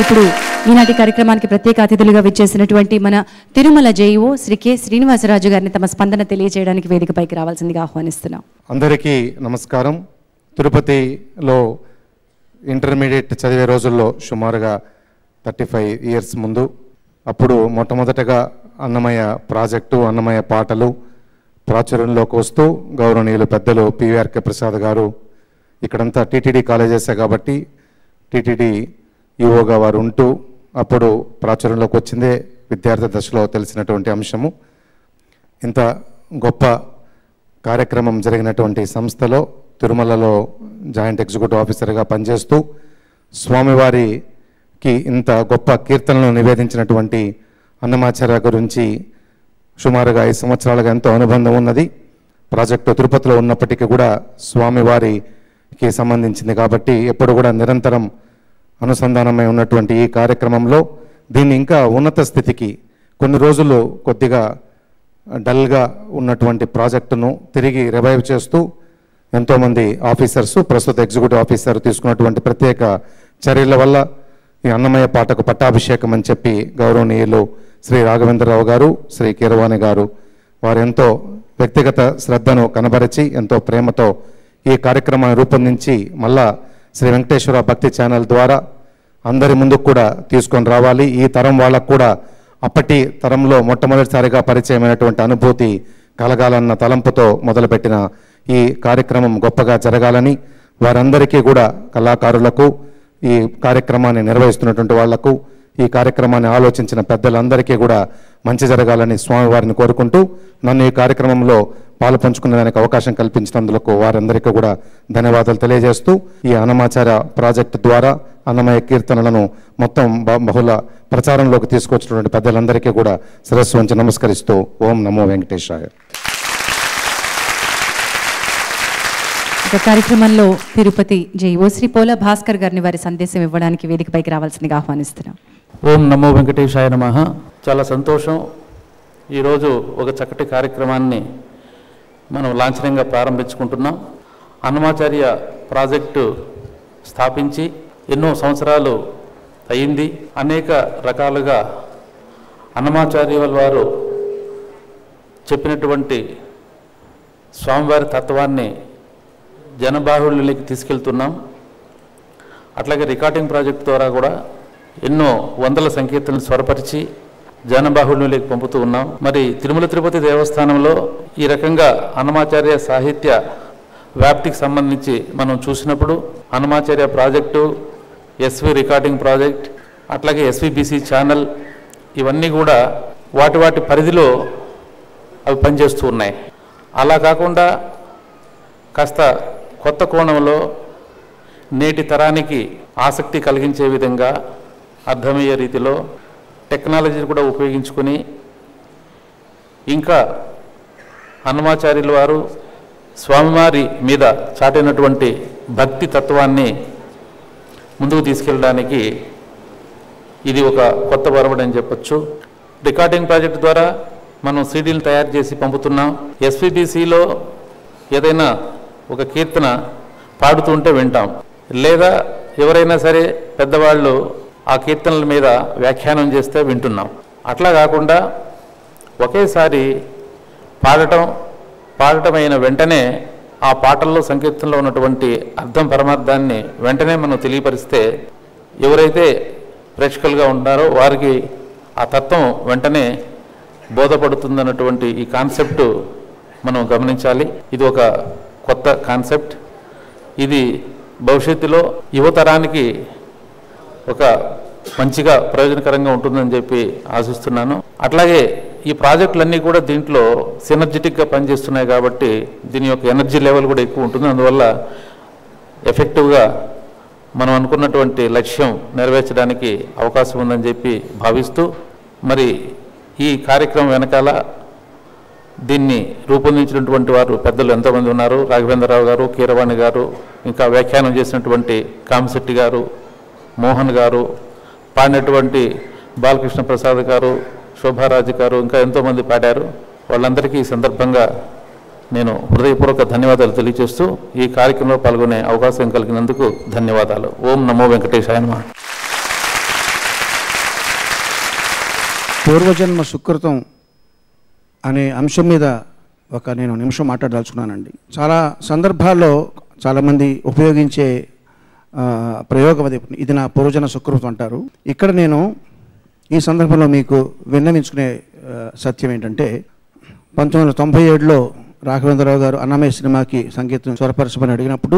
ఇప్పుడు ఈనాటి కార్యక్రమానికి ప్రత్యేక అతిథులుగా విచ్చేసినటువంటి మన తిరుమల జేఈఓ శ్రీ కె శ్రీనివాసరాజు గారిని తమ స్పందన తెలియజేయడానికి వేదికపైకి రావాల్సిందిగా ఆహ్వానిస్తున్నాం. అందరికీ నమస్కారం. తిరుపతిలో ఇంటర్మీడియట్ చదివే రోజుల్లో సుమారుగా 35 ఇయర్స్ ముందు అప్పుడు మొట్టమొదటగా అన్నమయ్య ప్రాజెక్టు, అన్నమయ్య పాటలు ప్రాచుర్యంలోకి వస్తూ గౌరవనీయులు పెద్దలు పివిఆర్కే ప్రసాద్ గారు, ఇక్కడంతా టీటీడీ కాలేజెసే కాబట్టి టీటీడీ ఈఓగా వారు ఉంటూ అప్పుడు ప్రాచుర్యంలోకి వచ్చిందే విద్యార్థి దశలో తెలిసినటువంటి అంశము. ఇంత గొప్ప కార్యక్రమం జరిగినటువంటి సంస్థలో తిరుమలలో జాయింట్ ఎగ్జిక్యూటివ్ ఆఫీసర్గా పనిచేస్తూ స్వామివారికి ఇంత గొప్ప కీర్తనలను నివేదించినటువంటి అన్నమాచార్య గురించి సుమారుగా 5 సంవత్సరాలుగా ఎంతో అనుబంధం ఉన్నది. ప్రాజెక్టు తిరుపతిలో ఉన్నప్పటికీ కూడా స్వామివారికి సంబంధించింది కాబట్టి ఎప్పుడు కూడా నిరంతరం అనుసంధానమై ఉన్నటువంటి ఈ కార్యక్రమంలో దీన్ని ఇంకా ఉన్నత స్థితికి, కొన్ని రోజులు కొద్దిగా డల్గా ఉన్నటువంటి ప్రాజెక్టును తిరిగి రివైవ్ చేస్తూ ఎంతోమంది ఆఫీసర్స్, ప్రస్తుత ఎగ్జిక్యూటివ్ ఆఫీసర్ తీసుకున్నటువంటి ప్రత్యేక చర్యల వల్ల ఈ అన్నమయ్య పాటకు పట్టాభిషేకం అని చెప్పి గౌరవనీయులు శ్రీ రాఘవేంద్రరావు గారు, శ్రీ కీరవాణి గారు వారు ఎంతో వ్యక్తిగత శ్రద్ధను కనబరిచి ఎంతో ప్రేమతో ఈ కార్యక్రమాన్ని రూపొందించి మళ్ళా శ్రీ వెంకటేశ్వర భక్తి ఛానల్ ద్వారా అందరి ముందుకు కూడా తీసుకొని రావాలి. ఈ తరం వాళ్ళకు కూడా అప్పటి తరంలో మొట్టమొదటిసారిగా పరిచయమైనటువంటి అనుభూతి కలగాలన్న తలంపుతో మొదలుపెట్టిన ఈ కార్యక్రమం గొప్పగా జరగాలని, వారందరికీ కూడా కళాకారులకు, ఈ కార్యక్రమాన్ని నిర్వహిస్తున్నటువంటి వాళ్లకు, ఈ కార్యక్రమాన్ని ఆలోచించిన పెద్దలందరికీ కూడా మంచి జరగాలని స్వామివారిని కోరుకుంటూ నన్ను ఈ కార్యక్రమంలో పాలు పంచుకునేదానికి అవకాశం కల్పించినందుకు వారందరికీ కూడా ధన్యవాదాలు తెలియజేస్తూ ఈ అన్నమాచార్య ప్రాజెక్టు ద్వారా అన్నమయ్య కీర్తనలను మొత్తం బహుళ ప్రచారంలోకి తీసుకొచ్చినటువంటి పెద్దలందరికీ కూడా శిరస్సు వంచి నమస్కరిస్తూ ఓం నమో వెంకటేశాయ. కార్యక్రమంలో తిరుపతి జేఈఓ శ్రీ పోల భాస్కర్ గారిని వారి సందేశం ఇవ్వడానికి వేదికపైకి రావాల్సిందిగా ఆహ్వానిస్తున్నాం. ఓం నమో వెంకటేశాయ నమః. చాలా సంతోషం. ఈరోజు ఒక చక్కటి కార్యక్రమాన్ని మనం లాంఛనంగా ప్రారంభించుకుంటున్నాం. అన్నమాచార్య ప్రాజెక్టు స్థాపించి ఎన్నో సంవత్సరాలు అయింది. అనేక రకాలుగా అన్నమాచార్య వారు చెప్పినటువంటి స్వామివారి తత్వాన్ని జనబాహుళ్యంలోకి తీసుకెళ్తున్నాం. అట్లాగే రికార్డింగ్ ప్రాజెక్ట్ ద్వారా కూడా ఎన్నో వందల సంకీర్తనలు స్వరపరిచి జనబాహుళ్యంలోకి పంపుతూ ఉన్నాం. మరి తిరుమల తిరుపతి దేవస్థానంలో ఈ రకంగా అన్నమాచార్య సాహిత్య వ్యాప్తికి సంబంధించి మనం చూసినప్పుడు Annamacharya project, SV recording project, అట్లాగే ఎస్విబిసి ఛానల్ ఇవన్నీ కూడా వాటి పరిధిలో అవి పనిచేస్తూ ఉన్నాయి. అలా కాకుండా కాస్త కొత్త కోణంలో నేటి తరానికి ఆసక్తి కలిగించే విధంగా అర్థమయ్యే రీతిలో టెక్నాలజీని కూడా ఉపయోగించుకొని ఇంకా అన్నమాచార్యుల వారు స్వామివారి మీద చాటినటువంటి భక్తి తత్వాన్ని ముందుకు తీసుకెళ్ళడానికి ఇది ఒక కొత్త వరవడి అని చెప్పొచ్చు. రికార్డింగ్ ప్రాజెక్ట్ ద్వారా మనం సీడీలు తయారు చేసి పంపుతున్నాం. ఎస్విబిసిలో ఏదైనా ఒక కీర్తన పాడుతుంటే వింటాం, లేదా ఎవరైనా సరే పెద్దవాళ్ళు ఆ కీర్తనల మీద వ్యాఖ్యానం చేస్తే వింటున్నాం. అట్లా కాకుండా ఒకేసారి పాడటం అయిన వెంటనే ఆ పాటల్లో సంకీర్తనలో ఉన్నటువంటి అర్థం పరమార్థాన్ని వెంటనే మనం తెలియపరిస్తే ఎవరైతే ప్రేక్షకులుగా ఉన్నారో వారికి ఆ తత్వం వెంటనే బోధపడుతుందన్నటువంటి ఈ కాన్సెప్ట్ మనం గమనించాలి. ఇది ఒక కొత్త కాన్సెప్ట్. ఇది భవిష్యత్తులో యువతరానికి ఒక మంచిగా ప్రయోజనకరంగా ఉంటుందని చెప్పి ఆశిస్తున్నాను. అట్లాగే ఈ ప్రాజెక్టులన్నీ కూడా దీంట్లో సినర్జెటిక్గా పనిచేస్తున్నాయి కాబట్టి దీని యొక్క ఎనర్జీ లెవెల్ కూడా ఎక్కువ ఉంటుంది. అందువల్ల ఎఫెక్టివ్గా మనం అనుకున్నటువంటి లక్ష్యం నెరవేర్చడానికి అవకాశం ఉందని చెప్పి భావిస్తూ, మరి ఈ కార్యక్రమం వెనకాల దీన్ని రూపొందించినటువంటి వారు పెద్దలు ఎంతోమంది ఉన్నారు. రాఘవేంద్రరావు గారు, కీరవాణి గారు, ఇంకా వ్యాఖ్యానం చేసినటువంటి కామిశెట్టి గారు, మోహన్ గారు, పాడినటువంటి బాలకృష్ణ ప్రసాద్ గారు, శోభారాజు గారు, ఇంకా ఎంతోమంది పాడారు. వాళ్ళందరికీ ఈ సందర్భంగా నేను హృదయపూర్వక ధన్యవాదాలు తెలియజేస్తూ ఈ కార్యక్రమంలో పాల్గొనే అవకాశం కలిగినందుకు ధన్యవాదాలు. ఓం నమో వెంకటేశాయ నమః. పూర్వజన్మ సుకృతం అనే అంశం మీద నేను నిమిషం మాట్లాడదలుచుకున్నానండి. చాలా సందర్భాల్లో చాలామంది ఉపయోగించే ప్రయోగం ఇది నా పూర్వజన్మ సుకృతం అంటారు. ఇక్కడ నేను ఈ సందర్భంలో మీకు విన్నవించుకునే సత్యం ఏంటంటే 1997లో రాఘవేంద్రరావు గారు అన్నమయ్య సినిమాకి సంగీతం స్వరపరచమని అడిగినప్పుడు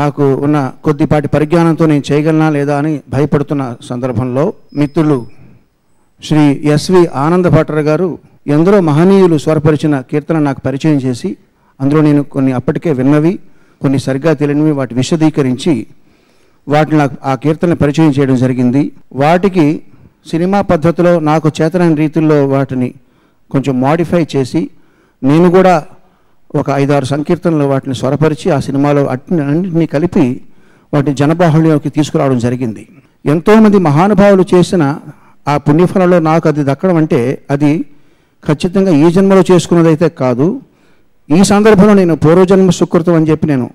నాకు ఉన్న కొద్దిపాటి పరిజ్ఞానంతో నేను చేయగలనా లేదా అని భయపడుతున్న సందర్భంలో మిత్రులు శ్రీ ఎస్వి ఆనంద భట్టర్ గారు ఎందరో మహనీయులు స్వరపరిచిన కీర్తన నాకు పరిచయం చేసి అందులో నేను కొన్ని అప్పటికే విన్నవి, కొన్ని సరిగ్గా తెలియనివి వాటి విశదీకరించి వాటిని నాకు ఆ కీర్తన పరిచయం చేయడం జరిగింది. వాటికి సినిమా పద్ధతిలో నాకు చేతనైన రీతుల్లో వాటిని కొంచెం మోడిఫై చేసి నేను కూడా ఒక 5-6 సంకీర్తనలు వాటిని స్వరపరిచి ఆ సినిమాలో అన్నింటినీ కలిపి వాటి జనబాహుళ్యంలోకి తీసుకురావడం జరిగింది. ఎంతోమంది మహానుభావులు చేసిన ఆ పుణ్యఫలంలో నాకు అది దక్కడం అంటే అది ఖచ్చితంగా ఈ జన్మలో చేసుకున్నదైతే కాదు. ఈ సందర్భంలో నేను పూర్వజన్మ సుకృతం అని చెప్పి నేను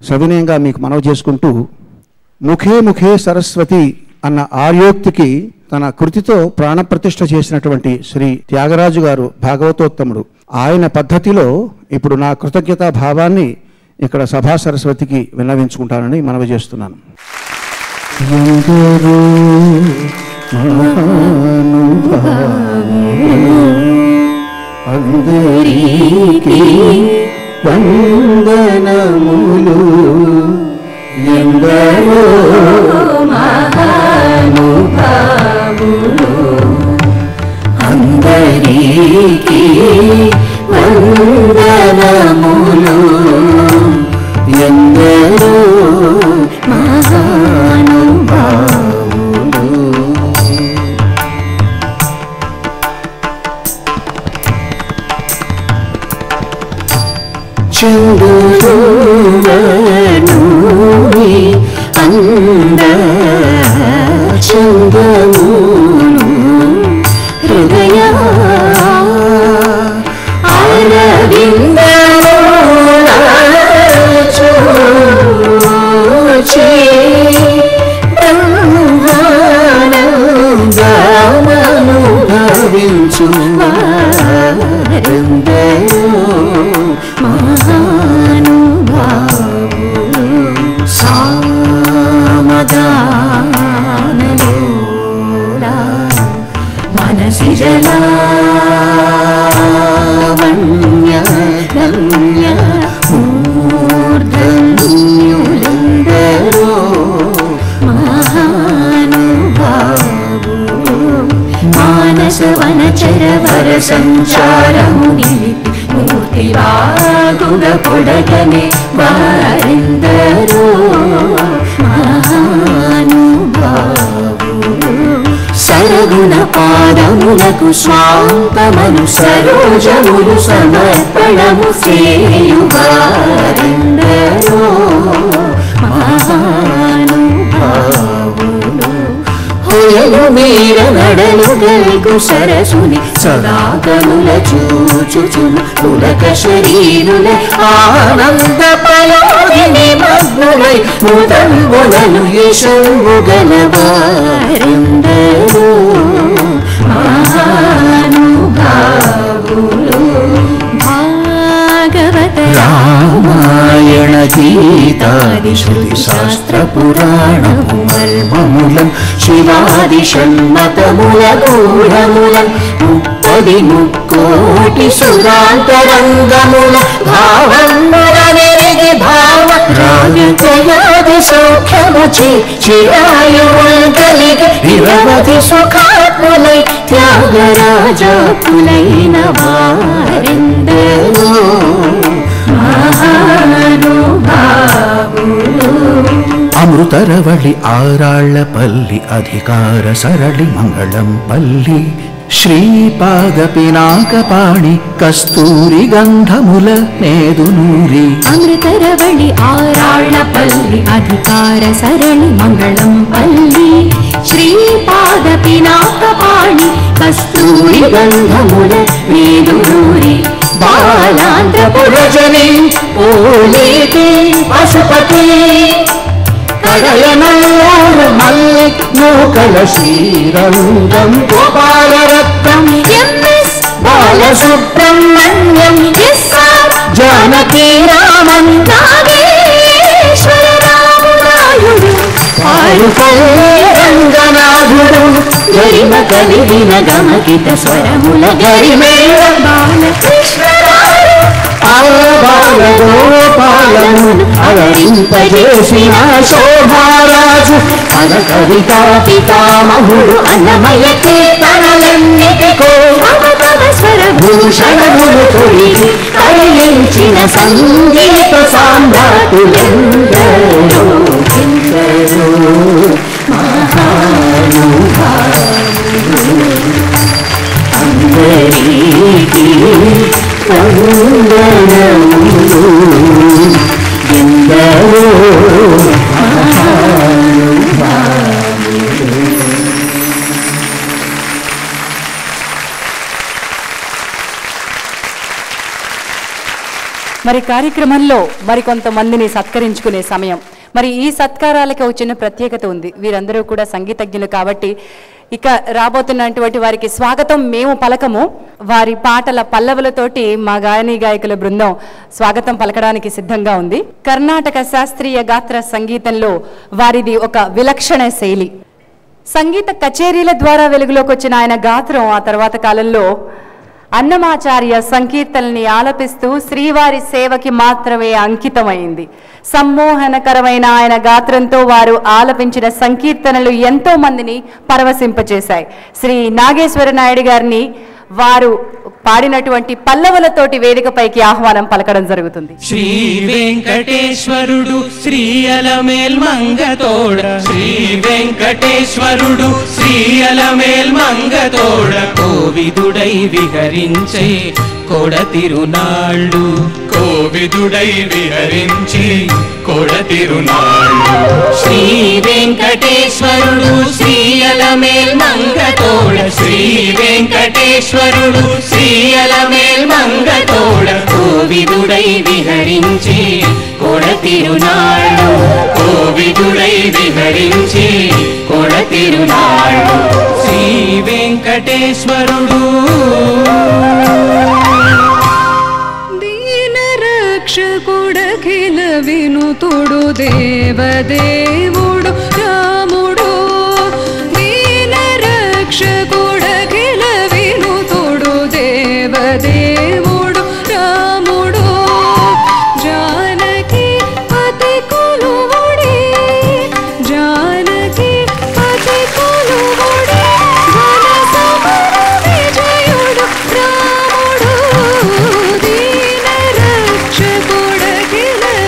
సవినయంగా మీకు మనవి చేసుకుంటూ, ముఖే ముఖే సరస్వతి అన్న ఆర్యోక్తికి తన కృతితో ప్రాణప్రతిష్ఠ చేసినటువంటి శ్రీ త్యాగరాజు గారు భాగవతోత్తముడు. ఆయన పద్ధతిలో ఇప్పుడు నా కృతజ్ఞతా భావాన్ని ఇక్కడ సభా సరస్వతికి విన్నవించుకుంటానని మనవి చేస్తున్నాను. అందరికీ వందనములు, ఎందరో మహానుభావులు, అందరికీ వందనములు, ఎందరో మహానుభావులు. చంద్రుని అంద చంద్రములు హృదయ అరవిందోచే బ్రహ్మానందమనుభవించు మనసి జలావణ్య రమ్య మూర్ధన్యులందరో మహానుభావులు, మానస వనచర వర సంచారము నిలిపి మూర్తి వాగుగ పొడగనే వారెందరో మహానుభావులు, సరగుణ పాదములకు స్వాంతమను సరోజములు సమర్పణము చేయువారెందరో మహానుభావులు, హొయలు మీర నడలు గల్గు సరసుని సదాగముల చూచుచును పులక శరీరుల ఆనంద పయోగిని మగ్నులై ముదంబులను యశంబు గలవారెందరో మహానుభావులు, భాగవత రామాయణ గీతాది శృతి శాస్త్ర పురాణము మర్మములం శివాది షణ్మతముల గూఢములం ముప్పది ముక్కోటి సురాంతరంగముల భావములనెరిగి భావ రాజకయాది సౌఖ్యముచి చిరాయువుల్ కలిగి నిరవధి సుఖాత్ములై త్యాగరాజాకులైన వారెందరో మహానుభావులు, అమృతరవళి ఆరాళ్లపల్లి అధికార సరళి మంగళం పల్లి శ్రీపాద పినాకపాణి కస్తూరి గంధముల నేదునూరి, అమృతరవళి ఆరాళ్లపల్లి అధికార సరళి మంగళం పల్లి శ్రీపాద పినాకపాణి కస్తూరి గంధముల నేదునూరి, బాలాంధ్రపురజని ఓలేటి పశుపతి కడయనల్లూరు మల్లి నూకల శ్రీరంగం గోపాలరత్నం ఎంఎస్ బాలసుబ్రహ్మణ్యం ఎస్ఆర్ జానకీ రామన్ నాగేశ్వర రామురాయుడు పాడుపల్లె రంగనాథుడు గరిమ కలిగిన గమకిత స్వరముల గరిమేళ బాలకృష్ణరాడు బాలగోపాలను అలరింపజేసిన శోభారాజు మన కవితా పితామహుడు అన్నమయ కీర్తనలన్నిటికో స్వరభూషణములు తొడిగి కలిగించిన సంగీత సామ్రాటులెందరో అందరికీ ఎందరో మరి కార్యక్రమంలో మరికొంతమందిని సత్కరించుకునే సమయం. మరి ఈ సత్కారాలకి ఒక చిన్న ప్రత్యేకత ఉంది. వీరందరూ కూడా సంగీతజ్ఞులు కాబట్టి ఇక రాబోతున్నటువంటి వారికి స్వాగతం మేము పలకము. వారి పాటల పల్లవులతోటి మా గాయకుల బృందం స్వాగతం పలకడానికి సిద్ధంగా ఉంది. కర్ణాటక శాస్త్రీయ గాత్ర సంగీతంలో వారిది ఒక విలక్షణ శైలి. సంగీత కచేరీల ద్వారా వెలుగులోకి వచ్చిన ఆయన గాత్రం ఆ తర్వాత కాలంలో అన్నమాచార్య సంకీర్తనల్ని ఆలపిస్తూ శ్రీవారి సేవకి మాత్రమే అంకితమైంది. సమ్మోహనకరమైన ఆయన గాత్రంతో వారు ఆలపించిన సంకీర్తనలు ఎంతో మందిని పరవశింపచేశాయి. శ్రీ నాగేశ్వర నాయుడు గారిని వారు పాడినటువంటి పల్లవులతోటి వేదికపైకి ఆహ్వానం పలకడం జరుగుతుంది. శ్రీ వెంకటేశ్వరుడు శ్రీయలమేల్ మంగతోడ, శ్రీ వెంకటేశ్వరుడు శ్రీయలమేల్ మంగతోడ, కోవిదుడై విహరించే కొడ తిరునాళ్ళు, కోవిదుడై విహరించి కొడ తిరునాళ్ళు. శ్రీ వెంకటేశ్వరుడు శ్రీయలమేల్ మంగతోడ, శ్రీ వెంకటేశ్వరుడు శ్రీయలమేల్ మంగతోడ, కోవిదుడై విహరించి కొడ తిరునాళ్ళు, కోవిదుడై విహరించి కొడ తిరునాళ్ళు. శ్రీ వెంకటేశ్వరుడు దీనరక్షకుడఖిల వినుతుడు దేవదేవుడు రాముడు, దీనరక్షకుడఖిల వినుతుడు దేవదేవుడు రాముడు, జానకి పతి కొలువుడి, జానకి పతి కొలువుడి, ఘన సమర విజయుడు రాముడు, దీనరక్షకుడఖిల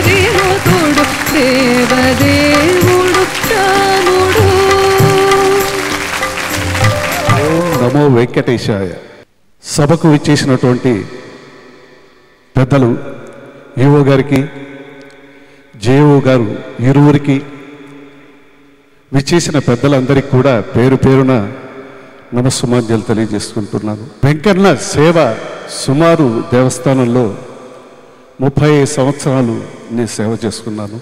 వినుతుడు దేవదేవుడు రాముడు. నమో వెంకటేశాయ. సభకు విచ్చేసినటువంటి పెద్దలు ఈఓ గారికి, జేఓ గారు ఇరువురికి, విచ్చేసిన పెద్దలందరికీ కూడా పేరు పేరున నమస్సుమాంజలు తెలియజేసుకుంటున్నాను. వెంకన్న సేవ సుమారు దేవస్థానంలో 30 సంవత్సరాలు నేను సేవ చేసుకున్నాను.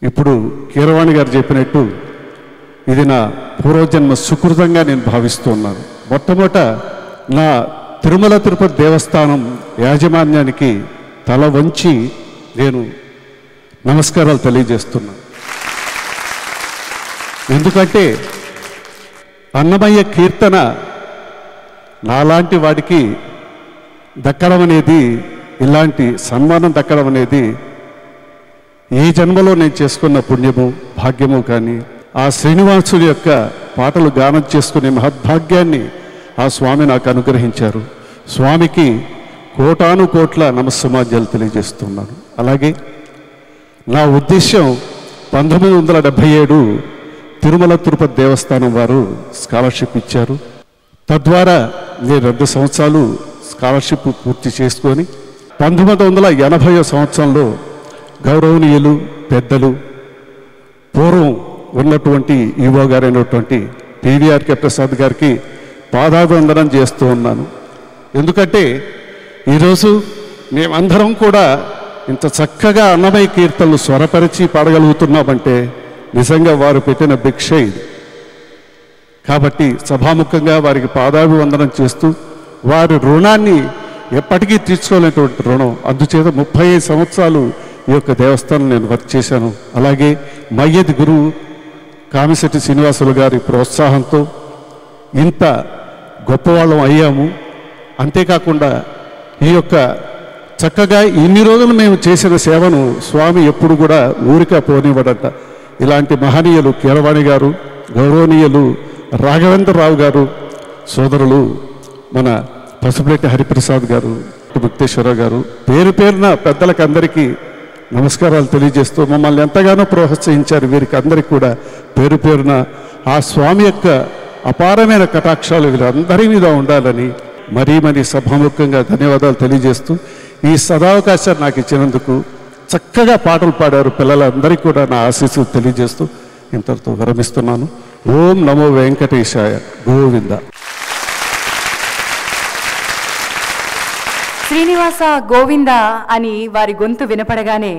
ఇప్పుడు కీరవాణి గారు చెప్పినట్టు ఇది నా పూర్వజన్మ సుకృతంగా నేను భావిస్తున్నాను. మొట్టమొదట నా తిరుమల తిరుపతి దేవస్థానం యాజమాన్యానికి తల వంచి నేను నమస్కారాలు తెలియజేస్తున్నాను. ఎందుకంటే అన్నమయ్య కీర్తన నాలాంటి వాడికి దక్కడం అనేది, ఇలాంటి సన్మానం దక్కడం అనేది ఏ జన్మలో నేను చేసుకున్న పుణ్యము భాగ్యము కానీ, ఆ శ్రీనివాసుడి యొక్క పాటలు గానం చేసుకునే మహద్భాగ్యాన్ని ఆ స్వామి నాకు అనుగ్రహించారు. స్వామికి కోటాను కోట్ల నమస్సమాధ్యాలు తెలియజేస్తున్నాను. అలాగే నా ఉద్దేశ్యం 1977 తిరుమల తిరుపతి దేవస్థానం వారు స్కాలర్షిప్ ఇచ్చారు. తద్వారా నేను 2 సంవత్సరాలు స్కాలర్షిప్ పూర్తి చేసుకొని 1980 సంవత్సరంలో గౌరవనీయులు పెద్దలు పూర్వం ఉన్నటువంటి ఈవో గారైనటువంటి పివిఆర్కే ప్రసాద్ గారికి పాదాభివందనం చేస్తూ ఉన్నాను. ఎందుకంటే ఈరోజు మేమందరం కూడా ఇంత చక్కగా అన్నమయ్య కీర్తనలు స్వరపరిచి పాడగలుగుతున్నామంటే నిజంగా వారు పెట్టిన భిక్ష ఇది. కాబట్టి సభాముఖంగా వారికి పాదాభివందనం చేస్తూ వారి రుణాన్ని ఎప్పటికీ తీర్చుకోలేనటువంటి రుణం. అందుచేత 35 సంవత్సరాలు ఈ యొక్క దేవస్థానం నేను వర్క్ చేశాను. అలాగే మయ్యది గురువు కామిశెట్టి శ్రీనివాసులు గారి ప్రోత్సాహంతో ఇంత గొప్పవాళ్ళం అయ్యాము. అంతేకాకుండా ఈ యొక్క చక్కగా ఇన్ని రోజులు మేము చేసిన సేవను స్వామి ఎప్పుడు కూడా ఊరిక పోనివ్వడట. ఇలాంటి మహనీయులు కీరవాణి గారు, గౌరవనీయులు రాఘవేంద్రరావు గారు, సోదరులు మన పసుపులెట్టి హరిప్రసాద్ గారు, ముక్తేశ్వరరావు గారు, పేరు పేరున పెద్దలకు అందరికీ నమస్కారాలు తెలియజేస్తూ మమ్మల్ని ఎంతగానో ప్రోత్సహించారు. వీరికి అందరికీ కూడా పేరు పేరున ఆ స్వామి యొక్క అపారమైన కటాక్షాలు వీళ్ళందరి మీద ఉండాలని మరీ సభాముఖంగా ధన్యవాదాలు తెలియజేస్తూ ఈ సదావకాశాన్ని నాకు ఇచ్చినందుకు చక్కగా పాటలు పాడారు పిల్లలందరికీ కూడా నా ఆశీస్సులు తెలియజేస్తూ ఇంతటితో విరమిస్తున్నాను. ఓం నమో వెంకటేశాయ గోవింద. శ్రీనివాస గోవింద అని వారి గొంతు వినపడగానే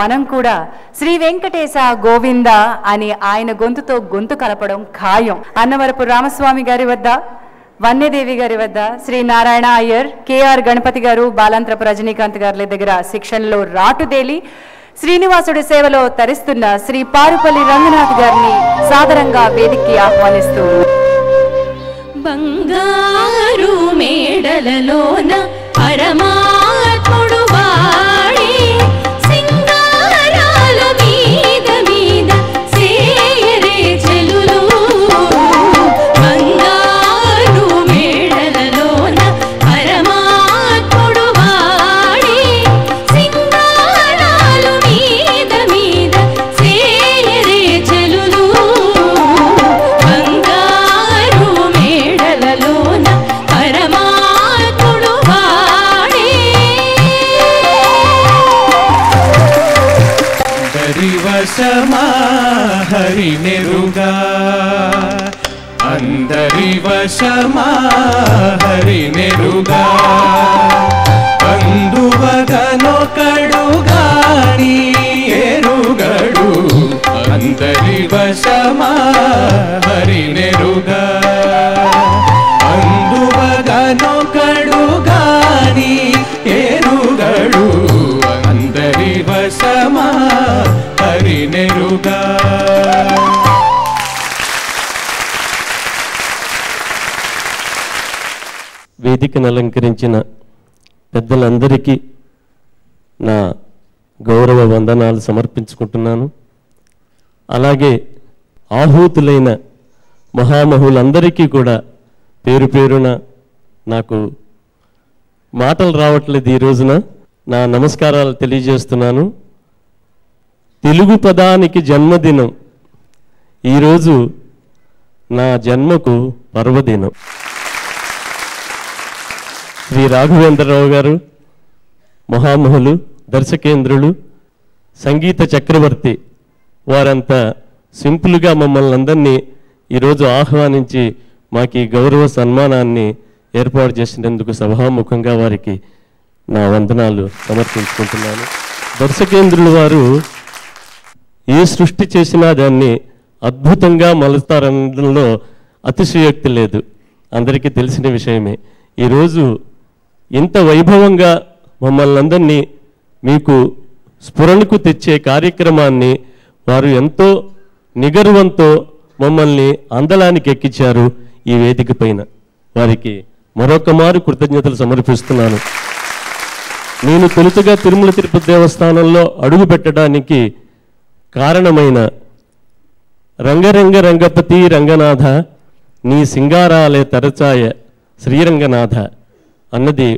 మనం కూడా శ్రీ వెంకటేశ గోవింద అని ఆయన గొంతుతో గొంతు కలపడం ఖాయం. అన్నవరపు రామస్వామి గారి వద్ద, వన్యదేవి గారి వద్ద శ్రీ నారాయణ అయ్యర్, కేఆర్ గణపతి గారు, బాలాంత్రపు రజనీకాంత్ గారి దగ్గర శిక్షణలో రాటుదేలి శ్రీనివాసుడి సేవలో తరిస్తున్న శ్రీ పారుపల్లి రంగనాథ్ గారిని సాదరంగా వేదికకి ఆహ్వానిస్తూ బంగారు మేడలలోన పరమాత్ముడు వాడే సింగారాల మీద మీద సేయరే చెలులు. బంగారు మేడలలోన పరమాత్ముడు వాడే సింగారాల మీద మీద సేయరే చెలులు. బంగారు మేడలలోన పరమాత్ముడు వాడే. వశమా హరి నెరుగా, అందరి వశమా హరి నెరుగా, అందువగనొకడు గాని ఎరుగడు, అందరి వశమా హరి నెరుగా, అందువగనొకడు గాని ఎరుగడు, అందరి వశమా హరి నెరుగా. వేదికను అలంకరించిన పెద్దలందరికీ నా గౌరవ వందనాలు సమర్పించుకుంటున్నాను. అలాగే ఆహూతులైన మహామహులందరికీ కూడా పేరు పేరున నాకు మాటలు రావట్లేదు ఈ రోజున నా నమస్కారాలు తెలియజేస్తున్నాను. తెలుగు పదానికి జన్మదినం. ఈరోజు నా జన్మకు పర్వదినం. శ్రీ రాఘవేంద్రరావు గారు మహామహులు, దర్శకేంద్రులు, సంగీత చక్రవర్తి, వారంతా సింపుల్గా మమ్మల్ని అందరినీ ఈరోజు ఆహ్వానించి మాకు ఈ గౌరవ సన్మానాన్ని ఏర్పాటు చేసినందుకు సభాముఖంగా వారికి నా వందనాలు సమర్పించుకుంటున్నాను. దర్శకేంద్రులు వారు ఏ సృష్టి చేసినా దాన్ని అద్భుతంగా మలుస్తారనడంలో అతిశయోక్తి లేదు, అందరికీ తెలిసిన విషయమే. ఈరోజు ఇంత వైభవంగా మమ్మల్ని అందరినీ మీకు స్ఫురణకు తెచ్చే కార్యక్రమాన్ని వారు ఎంతో నిగర్వంతో మమ్మల్ని అందలానికి ఎక్కించారు ఈ వేదిక పైన. వారికి మరొక మారు కృతజ్ఞతలు సమర్పిస్తున్నాను. నేను తొలుతగా తిరుమల తిరుపతి దేవస్థానంలో అడుగు పెట్టడానికి కారణమైన రంగరంగ రంగపతి రంగనాథ నీ సింగారాలే తరచాయ శ్రీరంగనాథ అన్నది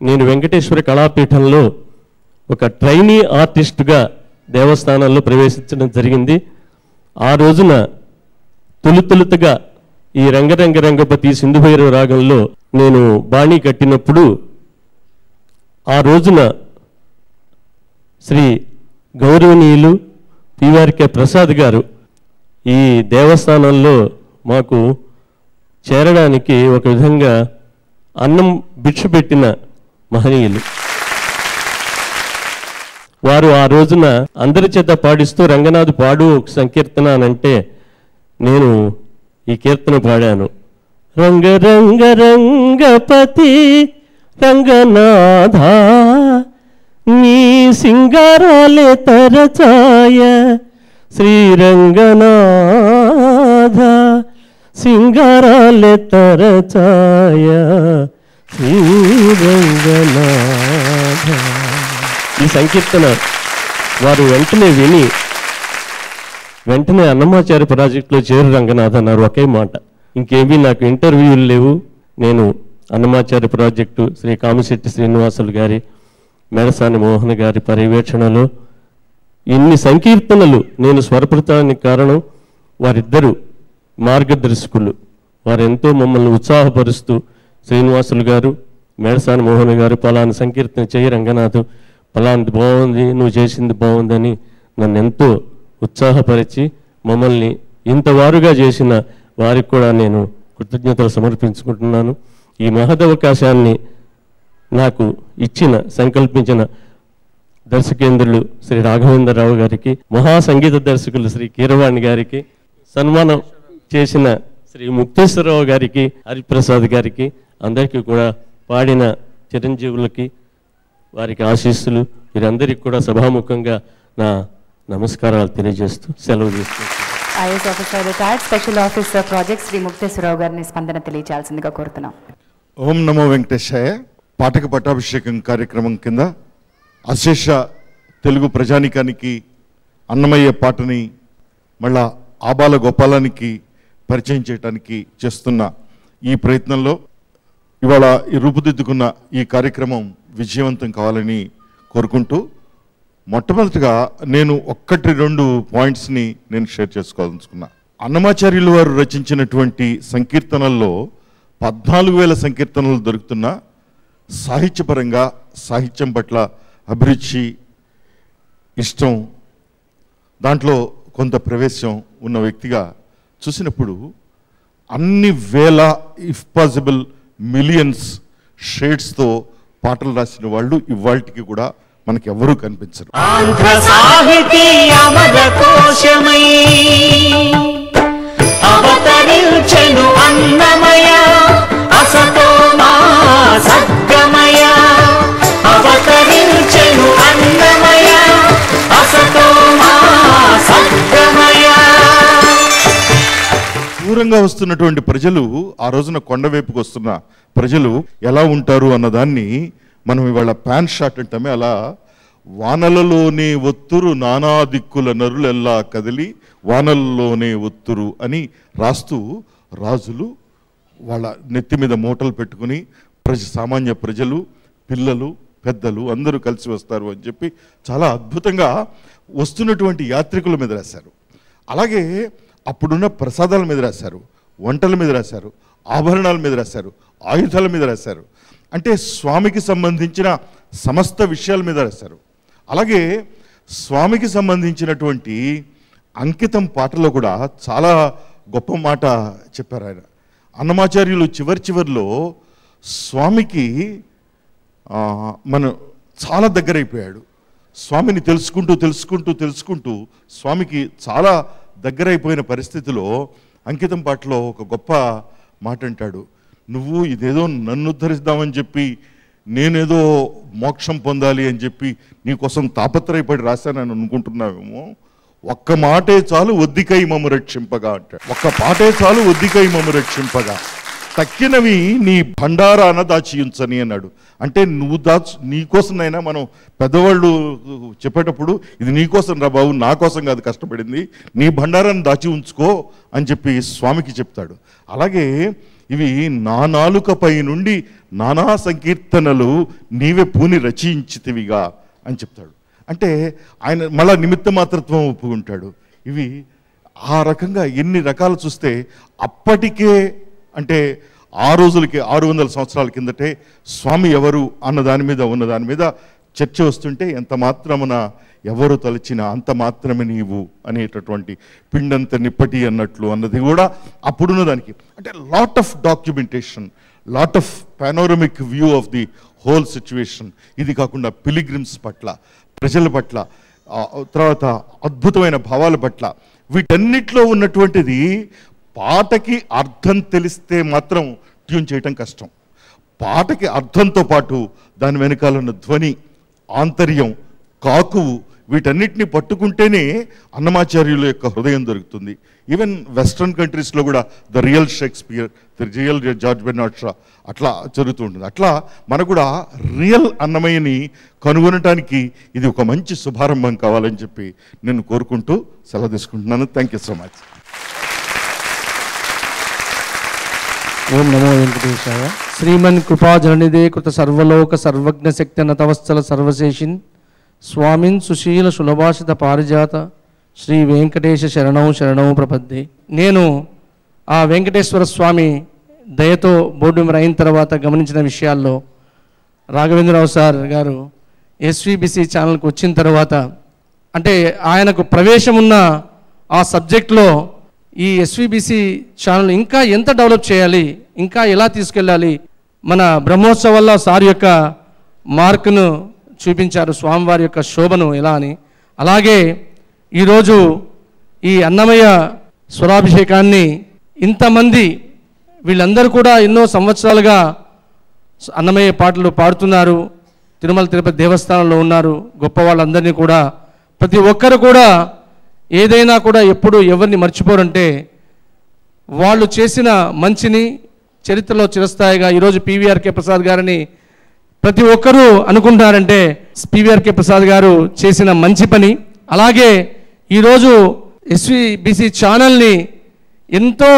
నేను వెంకటేశ్వర కళాపీఠంలో ఒక ట్రైనీ ఆర్టిస్టుగా దేవస్థానంలో ప్రవేశించడం జరిగింది. ఆ రోజున తొలుతొలుతగా ఈ రంగరంగ రంగపతి సింధుభైరవ రాగంలో నేను బాణీ కట్టినప్పుడు ఆ రోజున శ్రీ గౌరవనీయులు పిఆర్కే ప్రసాద్ గారు ఈ దేవస్థానంలో మాకు చేరడానికి ఒక విధంగా అన్నం భిక్ష పెట్టిన మహనీయులు. వారు ఆ రోజున అందరి చేత పాడిస్తూ రంగనాథ్ పాడు ఒక సంకీర్తన అని అంటే నేను ఈ కీర్తన పాడాను. రంగ రంగ రంగపతి రంగనాథ నీ సింగారాలే తరచాయ శ్రీరంగనాథ సింగారాలే తరచాయ శ్రీరంగనాథ. ఈ సంకీర్తన వారు వెంటనే విని వెంటనే అన్నమాచార్య ప్రాజెక్టులో చేరు రంగనాథ్ అన్నారు ఒకే మాట. ఇంకేమీ నాకు ఇంటర్వ్యూలు లేవు. నేను అన్నమాచార్య ప్రాజెక్టు శ్రీ కామిశెట్టి శ్రీనివాసులు గారి, మెడసాని మోహన్ గారి పర్యవేక్షణలో ఇన్ని సంకీర్తనలు నేను స్వరపడటానికి కారణం వారిద్దరూ మార్గదర్శకులు. వారెంతో మమ్మల్ని ఉత్సాహపరుస్తూ శ్రీనివాసులు గారు, మెడసాని మోహన్ గారు పలానా సంకీర్తన చేయి రంగనాథ్, పలాంటి బాగుంది, నువ్వు చేసింది బాగుందని నన్ను ఎంతో ఉత్సాహపరిచి మమ్మల్ని ఇంతవారుగా చేసిన వారికి కూడా నేను కృతజ్ఞతలు సమర్పించుకుంటున్నాను. ఈ మహదవకాశాన్ని నాకు ఇచ్చిన సంకల్పించిన దర్శకేంద్రులు శ్రీ రాఘవేంద్రరావు గారికి, మహా సంగీత దర్శకులు శ్రీ కీరవాణి గారికి, సన్మానం చేసిన శ్రీ ముక్తేశ్వరరావు గారికి, హరిప్రసాద్ గారికి, అందరికీ కూడా పాడిన చిరంజీవులకి వారికి ఆశీస్సులు, వీరందరికీ కూడా సభాముఖంగా నా నమస్కారాలు తెలియజేస్తూ సెలవు తీసుకుంటున్నాను. IAS officer retired special officer project Shri Mukteswara Rao గారిని స్పందన తెలియజేయాల్సిందిగా కోరుతున్నాం. ఓం నమో వెంకటేశాయ. పాఠక పట్టాభిషేకం కార్యక్రమం కింద అశేష తెలుగు ప్రజానికానికి అన్నమయ్య పాటని మళ్ళా ఆబాల గోపాలానికి పరిచయం చేయడానికి చేస్తున్న ఈ ప్రయత్నంలో ఇవాళ ఈ రూపుదిద్దుకున్న ఈ కార్యక్రమం విజయవంతం కావాలని కోరుకుంటూ, మొట్టమొదటిగా నేను 1-2 పాయింట్స్ని నేను షేర్ చేసుకోవాలనుకున్నా. అన్నమాచార్యులు వారు రచించినటువంటి సంకీర్తనల్లో 14,000 సంకీర్తనలు దొరుకుతున్నా సాహిత్యపరంగా సాహిత్యం పట్ల అభిరుచి, ఇష్టం, దాంట్లో కొంత ప్రవేశం ఉన్న వ్యక్తిగా చూసినప్పుడు అన్ని వేల, ఇఫ్ పాసిబుల్ మిలియన్స్ షేడ్స్తో పాటలు రాసిన వాళ్ళు ఇవాళకి కూడా మనకి ఎవరూ కనిపించరు. ఆంధ్ర సాహితీ అమర కోశమై అవతరించెను అన్నమయ అసతో మా సద్గమయ, అవతరించెను అన్నమయ అసతో మా సద్గమయ. దూరంగా వస్తున్నటువంటి ప్రజలు, ఆ రోజున కొండవైపుకు వస్తున్న ప్రజలు ఎలా ఉంటారు అన్నదాన్ని మనం ఇవాళ ప్యాన్ షాట్ అంటామే, అలా వానలలోనే ఒత్తురు నానా దిక్కుల నరులెల్లా కదిలి వానలలోనే ఒత్తురు అని రాస్తూ రాజులు వాళ్ళ నెత్తి మీద మూటలు పెట్టుకుని సామాన్య ప్రజలు, పిల్లలు, పెద్దలు అందరూ కలిసి వస్తారు అని చెప్పి చాలా అద్భుతంగా వస్తున్నటువంటి యాత్రికుల మీద రాశారు. అలాగే అప్పుడున్న ప్రసాదాల మీద రాశారు, వంటల మీద రాశారు, ఆభరణాల మీద రాశారు, ఆయుధాల మీద రాశారు. అంటే స్వామికి సంబంధించిన సమస్త విషయాల మీద రాశారు. అలాగే స్వామికి సంబంధించినటువంటి అంకితం పాటలో కూడా చాలా గొప్ప మాట చెప్పారు ఆయన. అన్నమాచార్యులు చివరిలో స్వామికి మనం చాలా దగ్గరైపోయాడు. స్వామిని తెలుసుకుంటూ స్వామికి చాలా దగ్గరైపోయిన పరిస్థితిలో అంకితం పాటలో ఒక గొప్ప మాట అంటాడు. నువ్వు ఇదేదో నన్ను ఉద్ధరిద్దామని చెప్పి, నేనేదో మోక్షం పొందాలి అని చెప్పి నీకోసం తాపత్రయపడి రాశానని అనుకుంటున్నావేమో. ఒక్క మాటే చాలు ఒద్దికై మమ్ము రక్షింపగా అంటాడు. ఒక్క పాటే చాలు ఒద్దికై మమ్ము రక్షింపగా, తక్కినవి నీ భండారాన దాచియుంచని అన్నాడు. అంటే నువ్వు నీకోసమైనా మనం పెద్దవాళ్ళు చెప్పేటప్పుడు ఇది నీకోసం రా బాబు, నా కోసం కాదు కష్టపడింది, నీ భండారాన్ని దాచి ఉంచుకో అని చెప్పి స్వామికి చెప్తాడు. అలాగే ఇవి నా నాలుకపై నుండి నానా సంకీర్తనలు నీవే పూని రచించితివిగా అని చెప్తాడు. అంటే ఆయన మళ్ళా నిమిత్త మాత్రత్వం ఒప్పుకుంటాడు. ఇవి ఆ రకంగా ఎన్ని రకాలు చూస్తే అప్పటికే, అంటే ఆ రోజులకి 600 సంవత్సరాల కిందటే స్వామి ఎవరు అన్న దాని మీద ఉన్న దాని మీద చర్చ వస్తుంటే, ఎంత మాత్రమున ఎవరు తలచినా అంత మాత్రమే నీవు అనేటటువంటి పిండంత నిప్పటి అన్నట్లు అన్నది కూడా అప్పుడున్న దానికి. అంటే lot of documentation, lot of panoramic view of the whole situation. ఇది కాకుండా పిలిగ్రిమ్స్ పట్ల, ప్రజల పట్ల, తర్వాత అద్భుతమైన భావాల పట్ల, వీటన్నిటిలో ఉన్నటువంటిది పాటకి అర్థం తెలిస్తే మాత్రం ట్యూన్ చేయటం కష్టం. పాటకి అర్థంతో పాటు దాని వెనకాల ఉన్న ధ్వని, ఆంతర్యం, కాకువు, వీటన్నిటిని పట్టుకుంటేనే అన్నమాచార్యుల యొక్క హృదయం దొరుకుతుంది. ఈవెన్ వెస్ట్రన్ కంట్రీస్లో కూడా the real Shakespeare, the real George Bernard Shah అట్లా జరుగుతూ ఉంటుంది. అట్లా మనకు కూడా రియల్ అన్నమయ్యని కనుగొనటానికి ఇది ఒక మంచి శుభారంభం కావాలని చెప్పి నేను కోరుకుంటూ సెలవు తీసుకుంటున్నాను. Thank you so much. ఓం నమో వెంకటేశాయ. శ్రీమన్ కృపాజననిదే కృత సర్వలోక సర్వజ్ఞ శక్తి నతవత్సల సర్వశేషిన్ స్వామిన్ సుశీల సులభాషిత పారిజాత శ్రీ వెంకటేశ శరణం శరణం ప్రపద్దే. నేను ఆ వెంకటేశ్వర స్వామి దయతో బోర్డు మెంబర్ అయిన తర్వాత గమనించిన విషయాల్లో రాఘవేంద్రరావు సార్ గారు ఎస్విబిసి ఛానల్కి వచ్చిన తర్వాత, అంటే ఆయనకు ప్రవేశం ఉన్న ఆ సబ్జెక్ట్లో ఈ ఎస్విబిసి ఛానల్ ఇంకా ఎంత డెవలప్ చేయాలి, ఇంకా ఎలా తీసుకెళ్ళాలి, మన బ్రహ్మోత్సవాల్లో సార్ యొక్క మార్కును చూపించారు, స్వామివారి యొక్క శోభను ఎలా అని. అలాగే ఈరోజు ఈ అన్నమయ్య స్వరాభిషేకాన్ని ఇంతమంది వీళ్ళందరూ కూడా ఎన్నో సంవత్సరాలుగా అన్నమయ్య పాటలు పాడుతున్నారు, తిరుమల తిరుపతి దేవస్థానంలో ఉన్నారు. గొప్ప వాళ్ళందరినీ కూడా ప్రతి ఒక్కరు కూడా ఏదైనా కూడా ఎప్పుడు ఎవరిని మర్చిపోరంటే వాళ్ళు చేసిన మంచిని చరిత్రలో చిరస్థాయిగా ఈరోజు పివిఆర్కే ప్రసాద్ గారిని ప్రతి ఒక్కరూ అనుకుంటారంటే పివిఆర్కే ప్రసాద్ గారు చేసిన మంచి పని. అలాగే ఈరోజు ఎస్విబిసి ఛానల్ని ఎంతో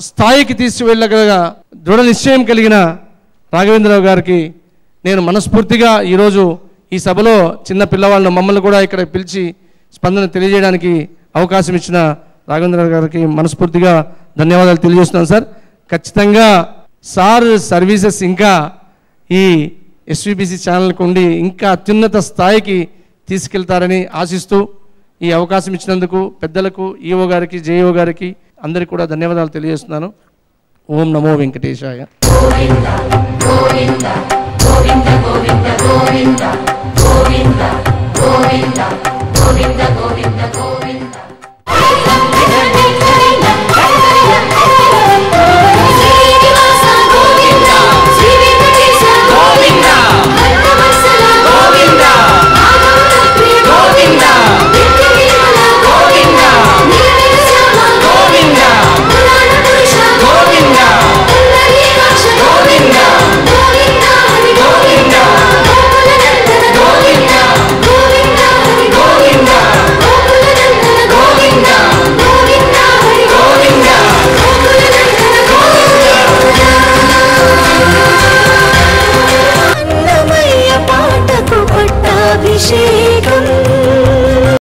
స్థాయికి తీసుకువెళ్ళగల దృఢ నిశ్చయం కలిగిన రాఘవేంద్రరావు గారికి నేను మనస్ఫూర్తిగా ఈరోజు ఈ సభలో చిన్న పిల్లవాళ్ళను మమ్మల్ని కూడా ఇక్కడ పిలిచి స్పందన తెలియజేయడానికి అవకాశం ఇచ్చిన రాఘవేంద్రరావు గారికి మనస్ఫూర్తిగా ధన్యవాదాలు తెలియజేస్తున్నాను సార్. ఖచ్చితంగా సార్ సర్వీసెస్ ఇంకా ఈ ఎస్విబిసి ఛానల్కి ఉండి ఇంకా అత్యున్నత స్థాయికి తీసుకెళ్తారని ఆశిస్తూ ఈ అవకాశం ఇచ్చినందుకు పెద్దలకు ఈఓ గారికి, జేఈఓ గారికి అందరికీ కూడా ధన్యవాదాలు తెలియజేస్తున్నాను. ఓం నమో వెంకటేశాయ. అన్నమయ్య పాటకు పట్టాభిషేకం